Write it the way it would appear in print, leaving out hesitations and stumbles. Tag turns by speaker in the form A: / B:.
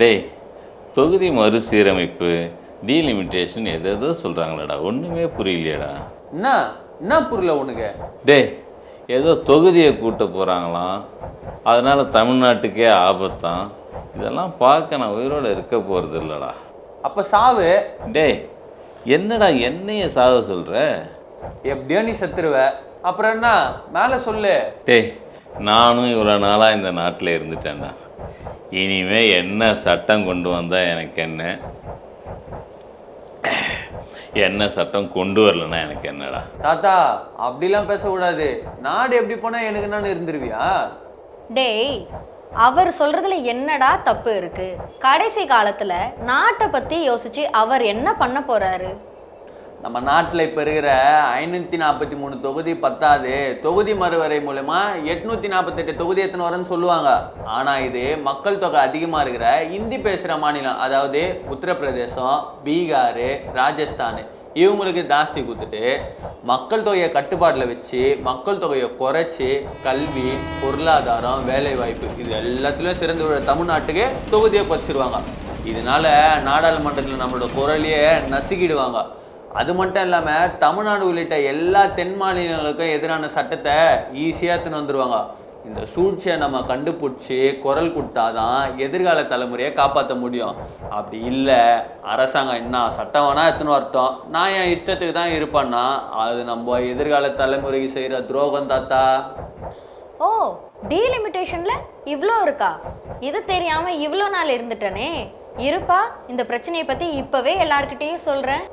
A: டேய், தொகுதி மறுசீரமைப்பு, டீலிமிட்டேஷன் எதோ சொல்கிறாங்களேடா, ஒன்றுமே புரியலையேடா.
B: என்ன என்ன புரியல உனக்கு?
A: டேய், ஏதோ தொகுதியை கூட்ட போகிறாங்களாம், அதனால் தமிழ்நாட்டுக்கே ஆபத்தான். இதெல்லாம் பார்க்க நான் உயிரோடு இருக்க போகிறது இல்லைடா.
B: அப்போ சாவு.
A: டேய், என்னடா என்னைய சாக சொல்கிற?
B: எப்படியோ நீ செத்துருவ, அப்புறம் என்ன மேலே சொல்லு.
A: டேய், நானும் இவ்வளோ நாளாக இந்த நாட்டில் இருந்துட்டேன்டா. இனிமே என்ன சட்டம் கொண்டு வந்தால் எனக்கு என்ன சட்டம் கொண்டு வரலன்னா எனக்கு என்னடா?
B: தாத்தா அப்படிலாம் பேசக்கூடாது. நாடு எப்படி போனால் எனக்கு என்னன்னு இருந்துருவியா?
C: டேய், அவர் சொல்றதுல என்னடா தப்பு இருக்கு? கடைசி காலத்துல நாட்டை பத்தி யோசிச்சு அவர் என்ன பண்ண போறாரு?
B: நம்ம நாட்டில் இப்போ இருக்கிற 543 தொகுதி பத்தாது, தொகுதி மறுவரை மூலமா 848 தொகுதி எத்தனை வரன்னு சொல்லுவாங்க. ஆனால் இது மக்கள் தொகை அதிகமாக இருக்கிற ஹிந்தி பேசுகிற மாநிலம், அதாவது உத்தரப்பிரதேசம், பீகார், ராஜஸ்தான், இவங்களுக்கு ஜாஸ்தி கொடுத்துட்டு மக்கள் தொகையை கட்டுப்பாட்டில் வச்சு மக்கள் தொகையை குறைச்சி கல்வி, பொருளாதாரம், வேலைவாய்ப்பு இது எல்லாத்துலேயும் சிறந்து தமிழ்நாட்டுக்கு தொகுதியை குறைச்சிருவாங்க. இதனால நாடாளுமன்றத்தில் நம்மளோட குரலையே நசுக்கிடுவாங்க. அது மட்டும் இல்லாமல் தமிழ்நாடு உள்ளிட்ட எல்லா தென் மாநிலங்களுக்கும் எதிரான சட்டத்தை ஈஸியாக எடுத்துன்னு வந்துடுவாங்க. இந்த சூழ்ச்சியை நம்ம கண்டுபிடிச்சி குரல் கொடுத்தாதான் எதிர்கால தலைமுறையை காப்பாற்ற முடியும். அப்படி இல்லை, அரசாங்கம் என்ன சட்டம் வேணால் எடுத்துன்னு வரட்டும், நான் என் இஷ்டத்துக்கு தான் இருப்பேன்னா அது நம்ம எதிர்கால தலைமுறைக்கு செய்கிற துரோகம் தாத்தா.
C: ஓ, டீலிமிட்டேஷன்ல இவ்வளோ இருக்கா? இது தெரியாம இவ்வளோ நாள் இருந்துட்டனே. இருப்பா, இந்த பிரச்சனையை பத்தி இப்பவே எல்லார்கிட்டையும் சொல்றேன்.